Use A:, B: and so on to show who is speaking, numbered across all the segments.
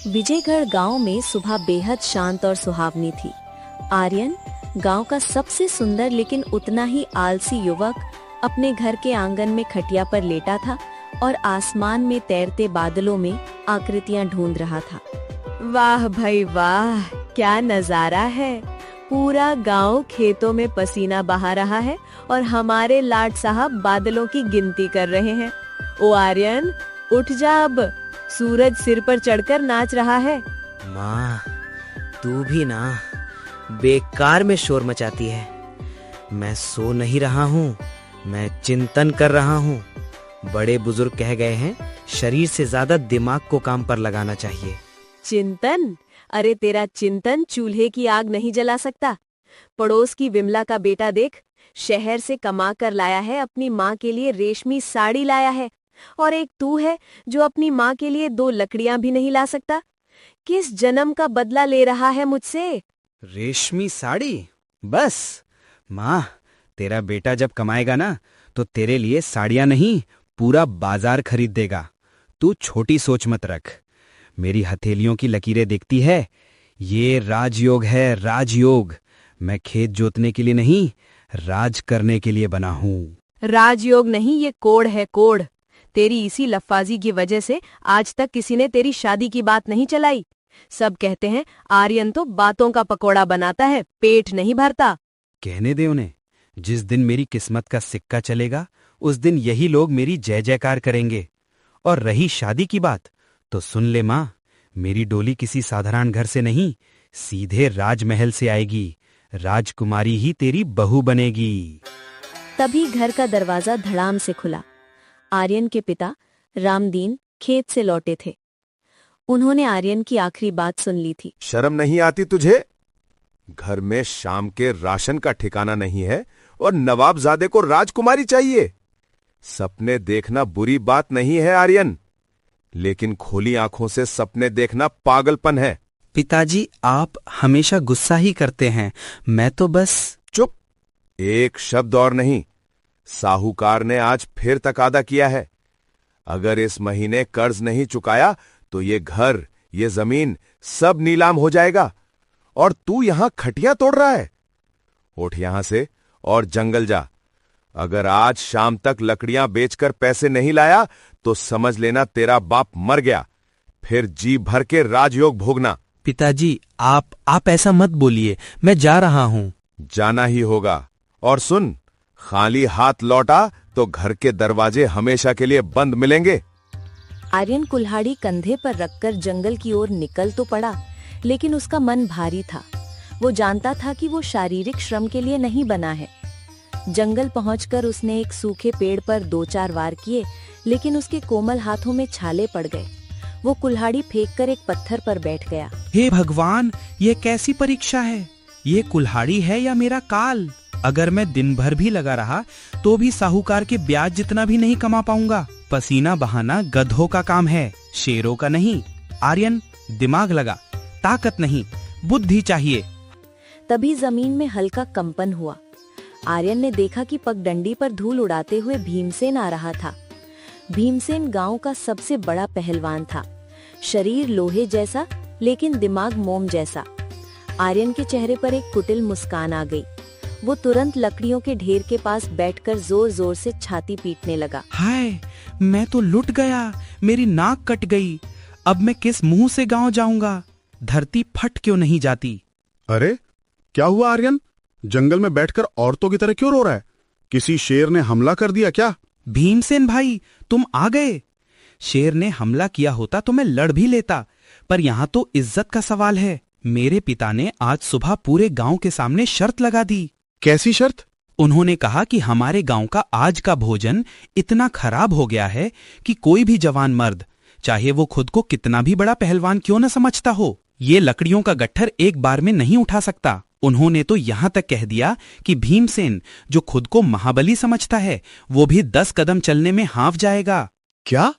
A: विजयगढ़ गांव में सुबह बेहद शांत और सुहावनी थी। आर्यन, गांव का सबसे सुंदर लेकिन उतना ही आलसी युवक, अपने घर के आंगन में खटिया पर लेटा था और आसमान में तैरते बादलों में आकृतियां ढूंढ रहा था। वाह भाई वाह, क्या नजारा है। पूरा गांव खेतों में पसीना बहा रहा है और हमारे लाट साहब बादलों की गिनती कर रहे हैं। ओ आर्यन, उठ जा अब, सूरज सिर पर चढ़कर नाच रहा है।
B: माँ, तू भी ना बेकार में शोर मचाती है। मैं सो नहीं रहा हूँ, मैं चिंतन कर रहा हूँ। बड़े बुजुर्ग कह गए हैं, शरीर से ज्यादा दिमाग को काम पर लगाना चाहिए।
A: चिंतन? अरे तेरा चिंतन चूल्हे की आग नहीं जला सकता। पड़ोस की विमला का बेटा देख, शहर से कमा कर लाया है, अपनी माँ के लिए रेशमी साड़ी लाया है, और एक तू है जो अपनी माँ के लिए 2 लकड़ियां भी नहीं ला सकता। किस जन्म का बदला ले रहा है मुझसे?
C: रेशमी साड़ी? बस माँ, तेरा बेटा जब कमाएगा ना तो तेरे लिए साड़ियां नहीं, पूरा बाजार खरीद देगा। तू छोटी सोच मत रख। मेरी हथेलियों की लकीरें देखती है, ये राजयोग है, राजयोग। मैं खेत जोतने के लिए नहीं, राज करने के लिए बना हूँ।
A: राजयोग नहीं, ये कोड़ है, कोड़। तेरी इसी लफ्फाजी की वजह से आज तक किसी ने तेरी शादी की बात नहीं चलाई। सब कहते हैं आर्यन तो बातों का पकोड़ा बनाता है, पेट नहीं भरता।
C: कहने दे उन्हें, जिस दिन मेरी किस्मत का सिक्का चलेगा उस दिन यही लोग मेरी जय जयकार करेंगे। और रही शादी की बात, तो सुन ले माँ, मेरी डोली किसी साधारण घर से नहीं, सीधे राजमहल से आएगी। राजकुमारी ही तेरी बहू बनेगी।
A: तभी घर का दरवाजा धड़ाम से खुला। आर्यन के पिता रामदीन खेत से लौटे थे। उन्होंने आर्यन की आखिरी बात सुन ली थी।
D: शर्म नहीं आती तुझे? घर में शाम के राशन का ठिकाना नहीं है और नवाबजादे को राजकुमारी चाहिए। सपने देखना बुरी बात नहीं है आर्यन, लेकिन खोली आंखों से सपने देखना पागलपन है।
C: पिताजी, आप हमेशा गुस्सा ही करते हैं। मैं तो बस...
D: चुप, एक शब्द और नहीं। साहूकार ने आज फिर तकादा किया है। अगर इस महीने कर्ज नहीं चुकाया तो ये घर, ये जमीन सब नीलाम हो जाएगा। और तू यहां खटिया तोड़ रहा है। उठ यहां से और जंगल जा। अगर आज शाम तक लकड़ियां बेचकर पैसे नहीं लाया तो समझ लेना तेरा बाप मर गया। फिर जी भर के राजयोग भोगना।
C: पिताजी, आप ऐसा मत बोलिए, मैं जा रहा हूं।
D: जाना ही होगा। और सुन, खाली हाथ लौटा तो घर के दरवाजे हमेशा के लिए बंद मिलेंगे।
A: आर्यन कुल्हाड़ी कंधे पर रखकर जंगल की ओर निकल तो पड़ा, लेकिन उसका मन भारी था। वो जानता था कि वो शारीरिक श्रम के लिए नहीं बना है। जंगल पहुंचकर उसने एक सूखे पेड़ पर 2-4 वार किए, लेकिन उसके कोमल हाथों में छाले पड़ गए। वो कुल्हाड़ी फेंककर एक पत्थर पर बैठ गया।
C: हे भगवान, ये कैसी परीक्षा है? ये कुल्हाड़ी है या मेरा काल? अगर मैं दिन भर भी लगा रहा तो भी साहूकार के ब्याज जितना भी नहीं कमा पाऊंगा। पसीना बहाना गधों का काम है, शेरों का नहीं। आर्यन, दिमाग लगा, ताकत नहीं, बुद्धि चाहिए।
A: तभी जमीन में हल्का कंपन हुआ। आर्यन ने देखा कि पगडंडी पर धूल उड़ाते हुए भीमसेन आ रहा था। भीमसेन गांव का सबसे बड़ा पहलवान था। शरीर लोहे जैसा, लेकिन दिमाग मोम जैसा। आर्यन के चेहरे पर एक कुटिल मुस्कान आ गई। वो तुरंत लकड़ियों के ढेर के पास बैठकर जोर जोर से छाती पीटने लगा।
C: हाय, मैं तो लुट गया, मेरी नाक कट गई। अब मैं किस मुंह से गांव जाऊंगा? धरती फट क्यों नहीं जाती?
E: अरे क्या हुआ आर्यन? जंगल में बैठकर औरतों की तरह क्यों रो रहा है? किसी शेर ने हमला कर दिया क्या?
C: भीमसेन भाई, तुम आ गए। शेर ने हमला किया होता तो मैं लड़ भी लेता, पर यहाँ तो इज्जत का सवाल है। मेरे पिता ने आज सुबह पूरे गांव के सामने शर्त लगा दी।
E: कैसी शर्त?
C: उन्होंने कहा कि हमारे गांव का आज का भोजन इतना खराब हो गया है कि कोई भी जवान मर्द, चाहे वो खुद को कितना भी बड़ा पहलवान क्यों न समझता हो, ये लकड़ियों का गट्ठर एक बार में नहीं उठा सकता। उन्होंने तो यहां तक कह दिया कि भीमसेन, जो खुद को महाबली समझता है, वो भी 10 कदम चलने में हांफ जाएगा।
E: क्या?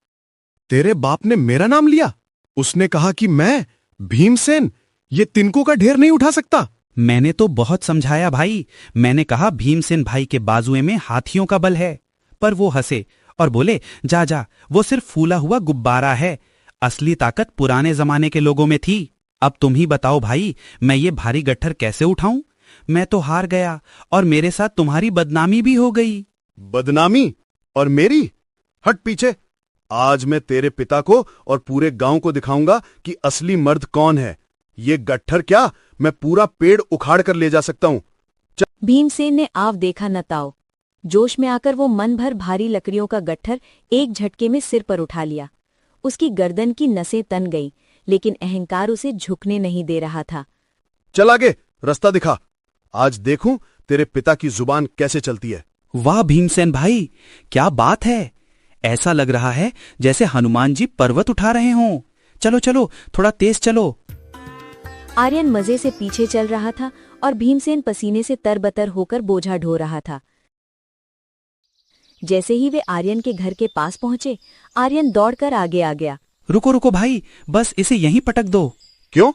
E: तेरे बाप ने मेरा नाम लिया? उसने कहा कि मैं, भीमसेन, ये तिनकों का ढेर नहीं उठा सकता।
C: मैंने तो बहुत समझाया भाई। मैंने कहा भीमसेन भाई के बाजुए में हाथियों का बल है, पर वो हंसे और बोले, जा जा, वो सिर्फ फूला हुआ गुब्बारा है। असली ताकत पुराने जमाने के लोगों में थी। अब तुम ही बताओ भाई, मैं ये भारी गट्ठर कैसे उठाऊं? मैं तो हार गया और मेरे साथ तुम्हारी बदनामी भी हो गई।
E: बदनामी? और मेरी? हट पीछे। आज मैं तेरे पिता को और पूरे गांव को दिखाऊंगा कि असली मर्द कौन है। ये गट्ठर क्या, मैं पूरा पेड़ उखाड़ कर ले जा सकता हूं।
A: भीमसेन ने आव देखा न ताओ। जोश में आकर वो मन भर भारी लकड़ियों का गट्ठर एक झटके में सिर पर उठा लिया। उसकी गर्दन की नसें तन गईं, लेकिन अहंकार उसे झुकने नहीं दे रहा था।
E: चल आगे, रास्ता दिखा। आज देखूं तेरे पिता की जुबान कैसे चलती है।
C: वाह भीमसेन भाई, क्या बात है! ऐसा लग रहा है जैसे हनुमान जी पर्वत उठा रहे हों। चलो चलो, थोड़ा तेज चलो।
A: आर्यन मजे से पीछे चल रहा था और भीमसेन पसीने से तरबतर होकर बोझा ढो रहा था। जैसे ही वे आर्यन के घर के पास पहुंचे, आर्यन दौड़कर आगे आ गया।
C: रुको रुको भाई, बस इसे यहीं पटक दो।
E: क्यों?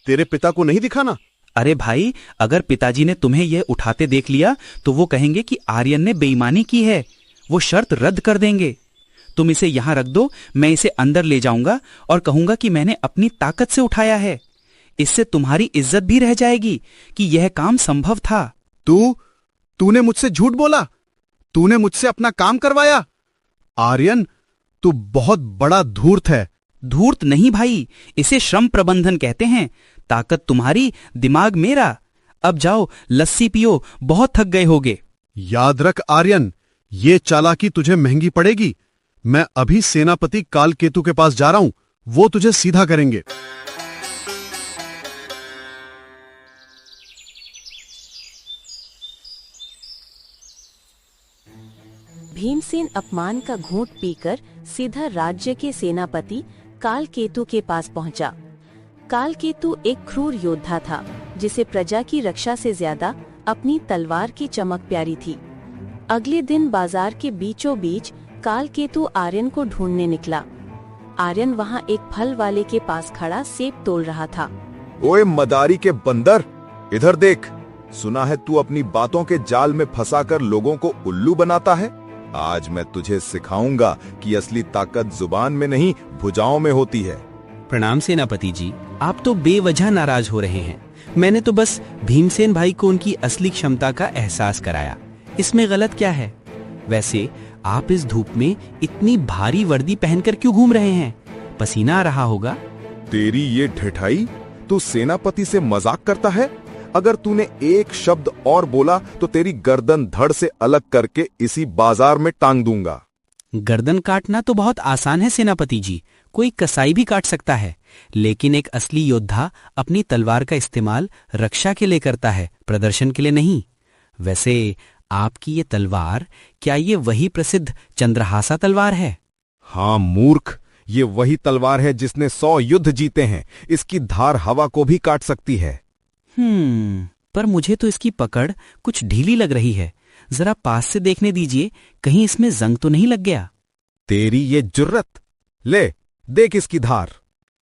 E: तेरे पिता को नहीं दिखाना?
C: अरे भाई, अगर पिताजी ने तुम्हें यह उठाते देख लिया तो वो कहेंगे कि आर्यन ने बेईमानी की है। वो शर्त रद्द कर देंगे। तुम इसे यहां रख दो, मैं इसे अंदर ले जाऊंगा और कहूंगा कि मैंने अपनी ताकत से उठाया है। इससे तुम्हारी इज्जत भी रह जाएगी कि यह काम संभव था।
E: तूने मुझसे झूठ बोला। तूने मुझसे अपना काम करवाया। आर्यन, तू बहुत बड़ा धूर्त है।
C: धूर्त नहीं भाई, इसे श्रम प्रबंधन कहते हैं। ताकत तुम्हारी, दिमाग मेरा। अब जाओ, लस्सी पियो, बहुत थक गए होगे।
E: याद रख आर्यन, ये चालाकी तुझे महंगी पड़ेगी। मैं अभी सेनापति कालकेतु के पास जा रहा हूं, वो तुझे सीधा करेंगे।
A: भीमसेन अपमान का घूंट पीकर सीधा राज्य के सेनापति कालकेतु के पास पहुंचा। कालकेतु एक क्रूर योद्धा था, जिसे प्रजा की रक्षा से ज्यादा अपनी तलवार की चमक प्यारी थी। अगले दिन बाजार के बीचों बीच कालकेतु आर्यन को ढूंढने निकला। आर्यन वहां एक फल वाले के पास खड़ा सेब तोड़ रहा था।
D: ओए मदारी के बंदर, इधर देख। सुना है तू अपनी बातों के जाल में फंसाकर लोगों को उल्लू बनाता है। आज मैं तुझे सिखाऊंगा कि असली ताकत जुबान में नहीं, भुजाओं में होती है।
C: प्रणाम सेनापति जी, आप तो बेवजह नाराज हो रहे हैं। मैंने तो बस भीमसेन भाई को उनकी असली क्षमता का एहसास कराया। इसमें गलत क्या है? वैसे आप इस धूप में इतनी भारी वर्दी पहनकर क्यों घूम रहे हैं? पसीना आ रहा होगा।
D: तेरी ये ढिठाई, तू सेनापति से मजाक करता है? अगर तूने एक शब्द और बोला तो तेरी गर्दन धड़ से अलग करके इसी बाजार में टांग दूंगा।
C: गर्दन काटना तो बहुत आसान है सेनापति जी, कोई कसाई भी काट सकता है। लेकिन एक असली योद्धा अपनी तलवार का इस्तेमाल रक्षा के लिए करता है, प्रदर्शन के लिए नहीं। वैसे आपकी ये तलवार, क्या ये वही प्रसिद्ध चंद्रहासा तलवार है?
D: हाँ मूर्ख, ये वही तलवार है जिसने 100 युद्ध जीते हैं। इसकी धार हवा को भी काट सकती है।
C: पर मुझे तो इसकी पकड़ कुछ ढीली लग रही है। जरा पास से देखने दीजिए, कहीं इसमें जंग तो नहीं लग गया।
D: तेरी ये जुर्रत, ले देख इसकी धार।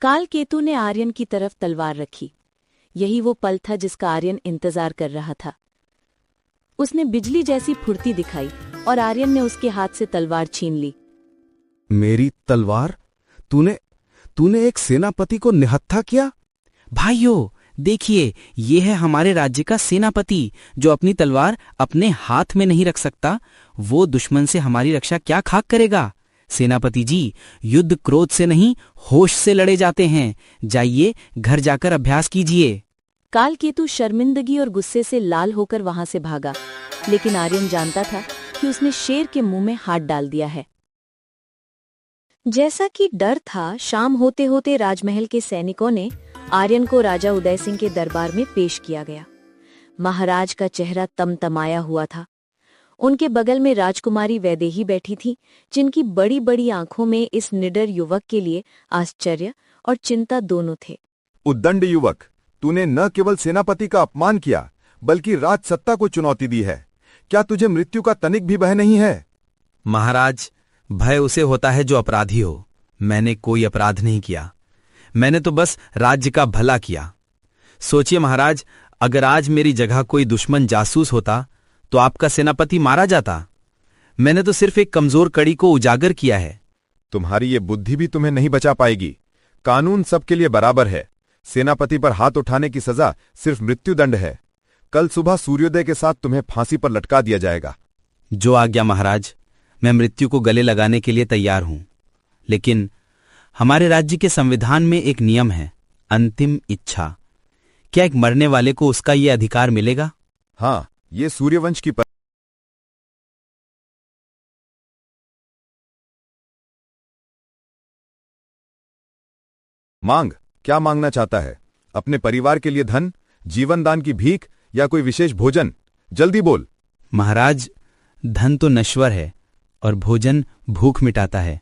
A: कालकेतु ने आर्यन की तरफ तलवार रखी। यही वो पल था जिसका आर्यन इंतजार कर रहा था। उसने बिजली जैसी फुर्ती दिखाई और आर्यन ने उसके हाथ से तलवार छीन ली।
D: मेरी तलवार? तूने एक सेनापति को निहत्था किया?
C: भाइयों देखिए, ये है हमारे राज्य का सेनापति, जो अपनी तलवार अपने हाथ में नहीं रख सकता। वो दुश्मन से हमारी रक्षा क्या खाक करेगा? सेनापति जी, युद्ध क्रोध से नहीं, होश से लड़े जाते हैं। जाइए, घर जाकर अभ्यास कीजिए।
A: कालकेतु शर्मिंदगी और गुस्से से लाल होकर वहां से भागा, लेकिन आर्यन जानता था कि उसने शेर के मुंह में हाथ डाल दिया है। जैसा कि डर था, शाम होते होते राजमहल के सैनिकों ने आर्यन को राजा उदय सिंह के दरबार में पेश किया गया। महाराज का चेहरा तमतमाया हुआ था। उनके बगल में राजकुमारी वैदेही बैठी थी, जिनकी बड़ी बड़ी आंखों में इस निडर युवक के लिए आश्चर्य और चिंता दोनों थे।
D: उद्दंड युवक, तूने न केवल सेनापति का अपमान किया, बल्कि राजसत्ता को चुनौती दी है। क्या तुझे मृत्यु का तनिक भी भय नहीं है?
B: महाराज, भय उसे होता है जो अपराधी हो। मैंने कोई अपराध नहीं किया। मैंने तो बस राज्य का भला किया। सोचिए महाराज, अगर आज मेरी जगह कोई दुश्मन जासूस होता तो आपका सेनापति मारा जाता। मैंने तो सिर्फ एक कमजोर कड़ी को उजागर किया है।
D: तुम्हारी ये बुद्धि भी तुम्हें नहीं बचा पाएगी। कानून सबके लिए बराबर है। सेनापति पर हाथ उठाने की सजा सिर्फ मृत्युदंड है। कल सुबह सूर्योदय के साथ तुम्हें फांसी पर लटका दिया जाएगा।
C: जो आज्ञा महाराज, मैं मृत्यु को गले लगाने के लिए तैयार हूं। लेकिन हमारे राज्य के संविधान में एक नियम है, अंतिम इच्छा। क्या एक मरने वाले को उसका ये अधिकार मिलेगा?
D: हाँ, ये सूर्यवंश की मांग। क्या मांगना चाहता है? अपने परिवार के लिए धन, जीवन दान की भीख या कोई विशेष भोजन? जल्दी बोल।
C: महाराज, धन तो नश्वर है और भोजन भूख मिटाता है।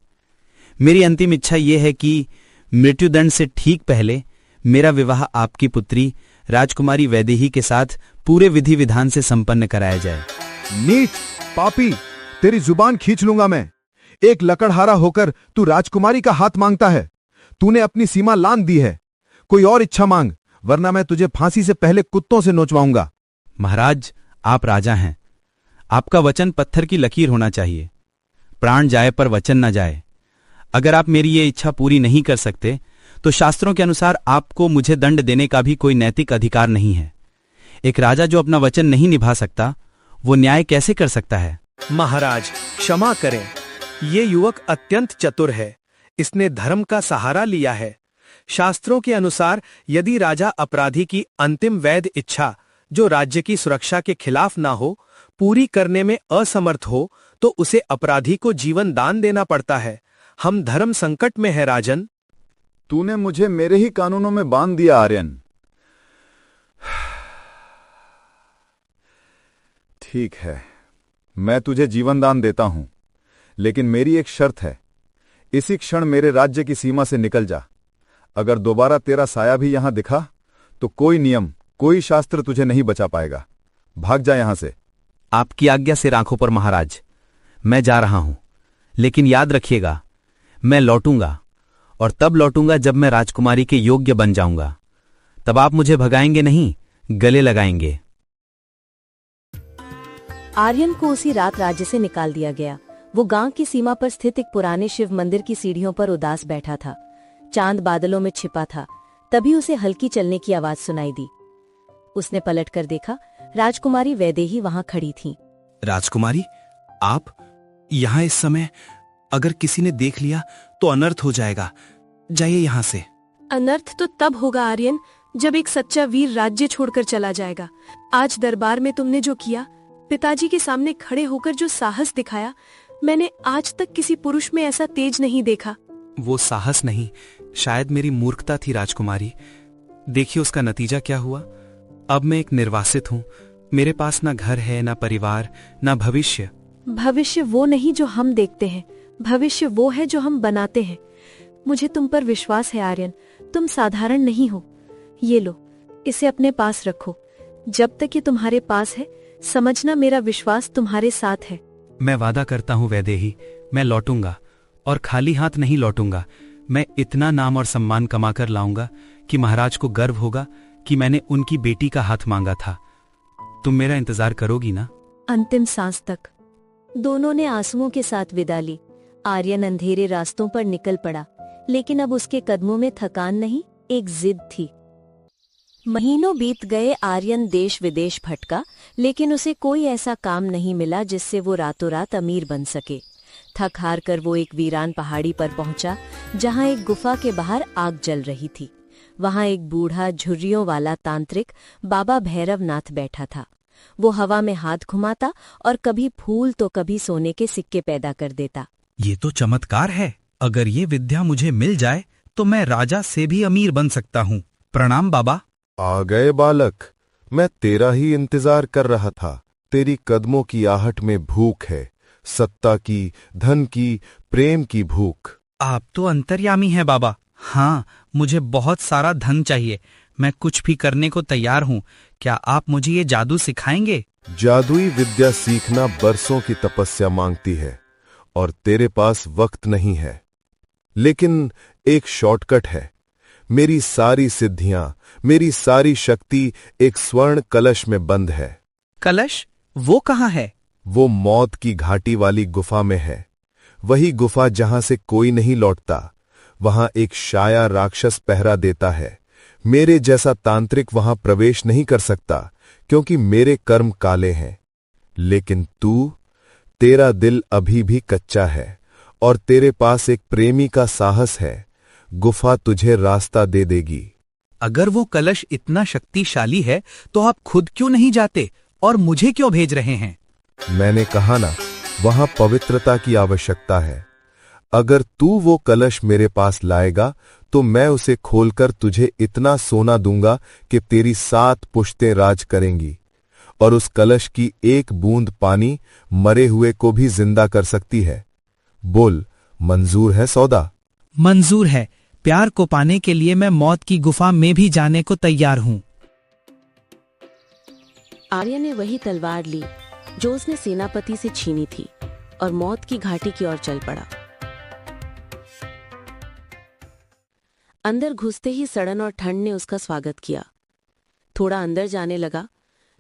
C: मेरी अंतिम इच्छा यह है कि मृत्युदंड से ठीक पहले मेरा विवाह आपकी पुत्री राजकुमारी वैदेही के साथ पूरे विधि विधान से संपन्न कराया जाए।
E: नीच पापी, तेरी जुबान खींच लूंगा मैं। एक लकड़हारा होकर तू राजकुमारी का हाथ मांगता है। तूने अपनी सीमा लांघ दी है। कोई और इच्छा मांग, वरना मैं तुझे फांसी से पहले कुत्तों से नोचवाऊंगा।
C: महाराज, आप राजा हैं। आपका वचन पत्थर की लकीर होना चाहिए। प्राण जाए पर वचन न जाए। अगर आप मेरी ये इच्छा पूरी नहीं कर सकते तो शास्त्रों के अनुसार आपको मुझे दंड देने का भी कोई नैतिक अधिकार नहीं है। एक राजा जो अपना वचन नहीं निभा सकता, वो न्याय कैसे कर सकता है?
F: महाराज, क्षमा करें। ये युवक अत्यंत चतुर है। इसने धर्म का सहारा लिया है। शास्त्रों के अनुसार यदि राजा अपराधी की अंतिम वैध इच्छा, जो राज्य की सुरक्षा के खिलाफ ना हो, पूरी करने में असमर्थ हो, तो उसे अपराधी को जीवन दान देना पड़ता है। हम धर्म संकट में हैं राजन।
E: तूने मुझे मेरे ही कानूनों में बांध दिया आर्यन।
D: ठीक है, मैं तुझे जीवन दान देता हूं, लेकिन मेरी एक शर्त है। इसी क्षण मेरे राज्य की सीमा से निकल जा। अगर दोबारा तेरा साया भी यहां दिखा तो कोई नियम, कोई शास्त्र तुझे नहीं बचा पाएगा। भाग जा यहां से।
C: आपकी आज्ञा सिर आंखों पर महाराज। मैं जा रहा हूं, लेकिन याद रखिएगा, मैं लौटूंगा, और तब लौटूंगा जब मैं राजकुमारी के योग्य बन जाऊंगा। तब आप मुझे भगाएंगे नहीं, गले लगाएंगे।
A: आर्यन को उसी रात राज्य से निकाल दिया गया। वो गांव की सीमा पर स्थित एक पुराने शिव मंदिर की सीढ़ियों पर उदास बैठा था। चांद बादलों में छिपा था। तभी उसे हल्की चलने की आवाज सुनाई दी। उसने पलटकर देखा, राजकुमारी वैदेही वहां खड़ी थीं।
C: राजकुमारी, आप यहां इस समय? अगर किसी ने देख लिया तो अनर्थ हो जाएगा। जाइए यहां से।
G: अनर्थ तो तब होगा आर्यन, जब एक सच्चा वीर राज्य छोड़कर चला जाएगा। आज दरबार में तुमने जो किया, पिताजी के सामने खड़े होकर जो साहस दिखाया, मैंने आज तक किसी पुरुष में ऐसा तेज नहीं देखा।
C: वो साहस नहीं, शायद मेरी मूर्खता थी राजकुमारी। देखिए उसका नतीजा क्या हुआ। अब मैं एक निर्वासित हूं। मेरे पास ना घर है, ना परिवार, ना भविष्य।
G: भविष्य वो नहीं जो हम देखते हैं, भविष्य वो है जो हम बनाते हैं। मुझे तुम पर विश्वास है आर्यन, तुम साधारण नहीं हो। ये लो, इसे अपने पास रखो। जब तक ये तुम्हारे पास है, समझना मेरा विश्वास तुम्हारे साथ है।
C: मैं वादा करता हूं वैदेही, मैं लौटूंगा, और खाली हाथ नहीं लौटूंगा। मैं इतना नाम और सम्मान कमाकर लाऊंगा कि महाराज को गर्व होगा कि मैंने उनकी बेटी का हाथ मांगा था। तुम मेरा इंतजार करोगी ना?
A: अंतिम सांस तक। दोनों ने आंसुओं के साथ विदा ली। आर्यन अंधेरे रास्तों पर निकल पड़ा, लेकिन अब उसके कदमों में थकान नहीं, एक जिद थी। महीनों बीत गए। आर्यन देश विदेश भटका, लेकिन उसे कोई ऐसा काम नहीं मिला जिससे वो रातों रात अमीर बन सके। थक हार कर वो एक वीरान पहाड़ी पर पहुंचा, जहां एक गुफा के बाहर आग जल रही थी। वहां एक बूढ़ा झुर्रियों वाला तांत्रिक बाबा भैरवनाथ बैठा था। वो हवा में हाथ घुमाता और कभी फूल तो कभी सोने के सिक्के पैदा कर देता।
C: ये तो चमत्कार है। अगर ये विद्या मुझे मिल जाए तो मैं राजा से भी अमीर बन सकता हूँ। प्रणाम बाबा।
D: आ गए बालक, मैं तेरा ही इंतजार कर रहा था। तेरी कदमों की आहट में भूख है, सत्ता की, धन की, प्रेम की भूख।
C: आप तो अंतर्यामी हैं बाबा। हाँ, मुझे बहुत सारा धन चाहिए। मैं कुछ भी करने को तैयार हूँ। क्या आप मुझे ये जादू सिखाएंगे?
D: जादुई विद्या सीखना बरसों की तपस्या मांगती है और तेरे पास वक्त नहीं है। लेकिन एक शॉर्टकट है। मेरी सारी सिद्धियां, मेरी सारी शक्ति एक स्वर्ण कलश में बंद है।
C: कलश? वो कहाँ है?
D: वो मौत की घाटी वाली गुफा में है। वही गुफा जहां से कोई नहीं लौटता। वहां एक शाया राक्षस पहरा देता है। मेरे जैसा तांत्रिक वहां प्रवेश नहीं कर सकता, क्योंकि मेरे कर्म काले हैं। लेकिन तेरा दिल अभी भी कच्चा है और तेरे पास एक प्रेमी का साहस है। गुफा तुझे रास्ता दे देगी।
F: अगर वो कलश इतना शक्तिशाली है तो आप खुद क्यों नहीं जाते और मुझे क्यों भेज रहे हैं?
D: मैंने कहा ना, वहां पवित्रता की आवश्यकता है। अगर तू वो कलश मेरे पास लाएगा तो मैं उसे खोलकर तुझे इतना सोना दूंगा कि तेरी 7 पुश्तें राज करेंगी, और उस कलश की एक बूंद पानी मरे हुए को भी जिंदा कर सकती है। बोल, मंजूर है सौदा?
H: मंजूर है। प्यार को पाने के लिए मैं मौत की गुफा में भी जाने को तैयार हूं।
A: आर्यन ने वही तलवार ली जो उसने सेनापति से छीनी थी और मौत की घाटी की ओर चल पड़ा। अंदर घुसते ही सड़न और ठंड ने उसका स्वागत किया। थोड़ा अंदर जाने लगा,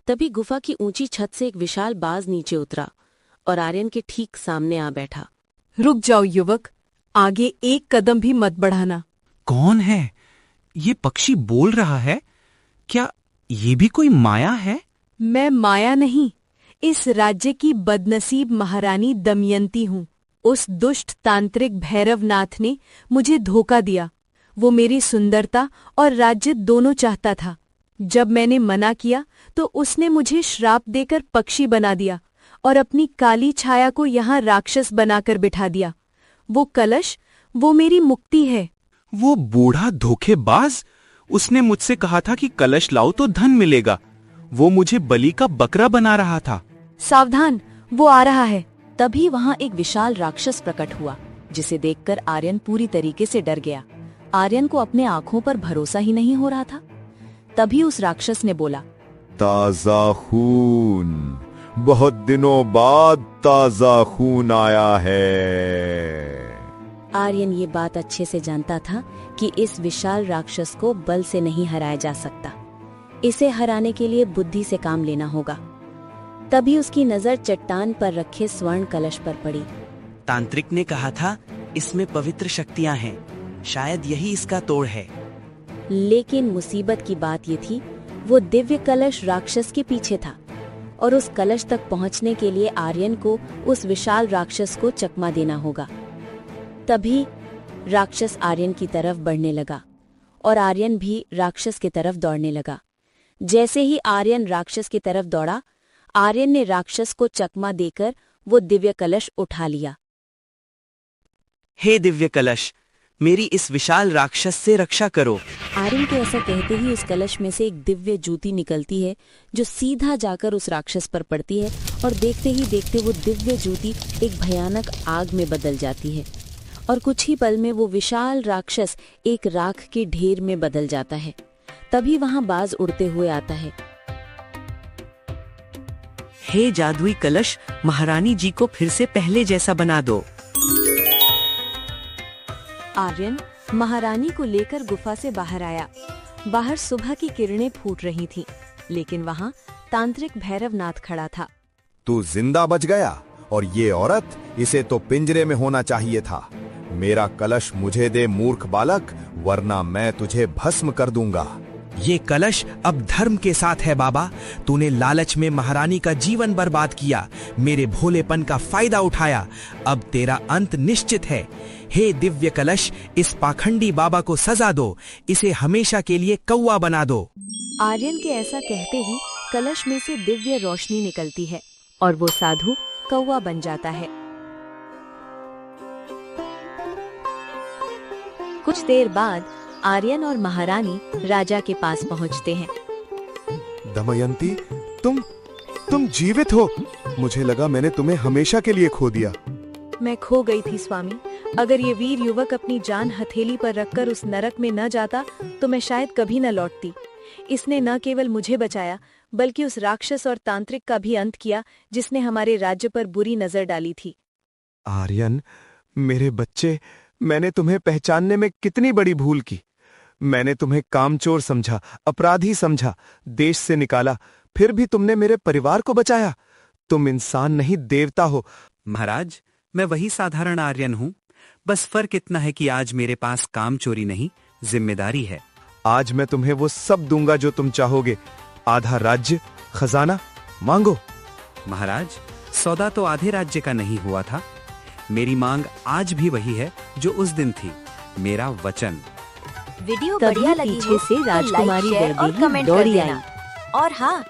A: तभी गुफा की ऊंची छत से एक विशाल बाज नीचे उतरा और आर्यन के ठीक सामने आ बैठा।
G: रुक जाओ युवक, आगे एक कदम भी मत बढ़ाना।
C: कौन है ये? पक्षी बोल रहा है। क्या ये भी कोई माया है?
G: मैं माया नहीं, इस राज्य की बदनसीब महारानी दमयंती हूँ। उस दुष्ट तांत्रिक भैरवनाथ ने मुझे धोखा दिया। वो मेरी सुंदरता और राज्य दोनों चाहता था। जब मैंने मना किया तो उसने मुझे श्राप देकर पक्षी बना दिया और अपनी काली छाया को यहाँ राक्षस बनाकर बिठा दिया। वो कलश, वो मेरी मुक्ति है।
C: वो बूढ़ा धोखेबाज! उसने मुझसे कहा था कि कलश लाओ तो धन मिलेगा। वो मुझे बलि का बकरा बना रहा था।
G: सावधान, वो आ रहा है।
A: तभी वहां एक विशाल राक्षस प्रकट हुआ, जिसे देखकर आर्यन पूरी तरीके से डर गया। आर्यन को अपने आंखों पर भरोसा ही नहीं हो रहा था। तभी उस राक्षस ने बोला,
D: ताजा खून, बहुत दिनों बाद ताजा खून आया है।
A: आर्यन ये बात अच्छे से जानता था कि इस विशाल राक्षस को बल से नहीं हराया जा सकता। इसे हराने के लिए बुद्धि से काम लेना होगा। तभी उसकी नजर चट्टान पर रखे स्वर्ण कलश पर पड़ी।
B: तांत्रिक ने कहा था इसमें पवित्र शक्तियां हैं, शायद यही इसका तोड़ है।
A: लेकिन मुसीबत की बात ये थी, वो दिव्य कलश राक्षस के पीछे था और उस कलश तक पहुंचने के लिए आर्यन को उस विशाल राक्षस को चकमा देना होगा। तभी राक्षस आर्यन की तरफ बढ़ने लगा और आर्यन भी राक्षस की तरफ दौड़ने लगा। जैसे ही आर्यन राक्षस की तरफ दौड़ा, आर्यन ने राक्षस को चकमा देकर वो दिव्य कलश उठा लिया।
B: हे दिव्य कलश, मेरी इस विशाल राक्षस से रक्षा करो।
A: आर्यन के ऐसा कहते ही उस कलश में से एक दिव्य ज्योति निकलती है, जो सीधा जाकर उस राक्षस पर पड़ती है और देखते ही देखते वो दिव्य ज्योति एक भयानक आग में बदल जाती है और कुछ ही पल में वो विशाल राक्षस एक राख के ढेर में बदल जाता है। तभी वहां बाज उड़ते हुए आता है।
B: हे जादुई कलश, महारानी जी को फिर से पहले जैसा बना दो।
G: आर्यन महारानी को लेकर गुफा से बाहर आया। बाहर सुबह की किरणें फूट रही थीं, लेकिन वहां तांत्रिक भैरवनाथ खड़ा था।
D: तू जिंदा बच गया, और ये औरत, इसे तो पिंजरे में होना चाहिए था। मेरा कलश मुझे दे मूर्ख बालक, वरना मैं तुझे भस्म कर दूंगा।
F: ये कलश अब धर्म के साथ है बाबा। तूने लालच में महारानी का जीवन बर्बाद किया, मेरे भोलेपन का फायदा उठाया। अब तेरा अंत निश्चित है। हे दिव्य कलश, इस पाखंडी बाबा को सजा दो, इसे हमेशा के लिए कौवा बना दो।
G: आर्यन के ऐसा कहते ही कलश में से दिव्य रोशनी निकलती है और वो साधु कौवा बन जाता है। कुछ देर बाद आर्यन और महारानी राजा के पास पहुंचते हैं।
E: दमयंती, तुम जीवित हो। मुझे लगा मैंने तुम्हें हमेशा के लिए खो दिया।
G: मैं खो गई थी स्वामी। अगर ये वीर युवक अपनी जान हथेली पर रखकर उस नरक में न जाता तो मैं शायद कभी न लौटती। इसने न केवल मुझे बचाया, बल्कि उस राक्षस और तांत्रिक का भी अंत किया जिसने हमारे राज्य पर बुरी नजर डाली थी।
E: आर्यन, मेरे बच्चे, मैंने तुम्हें पहचानने में कितनी बड़ी भूल की। मैंने तुम्हें कामचोर समझा, अपराधी समझा, देश से निकाला, फिर भी तुमने मेरे परिवार को बचाया। तुम इंसान नहीं, देवता हो।
C: महाराज, मैं वही साधारण आर्यन हूँ। बस फर्क इतना है कि आज मेरे पास काम चोरी नहीं, जिम्मेदारी है।
D: आज मैं तुम्हें वो सब दूंगा जो तुम चाहोगे। आधा राज्य, खजाना, मांगो।
C: महाराज, सौदा तो आधे राज्य का नहीं हुआ था। मेरी मांग आज भी वही है जो उस दिन थी, मेरा वचन।
I: वीडियो
A: तभी
I: बढ़िया लगी
A: पीछे
I: हो
A: से
I: तो
A: राजकुमारी
I: लाइक, शेयर और
A: वैदेही
I: कमेंट कर
A: दौड़ी
I: देना। और हाँ,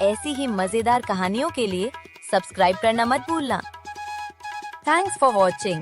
I: ऐसी ही मजेदार कहानियों के लिए सब्सक्राइब करना मत भूलना। Thanks for watching.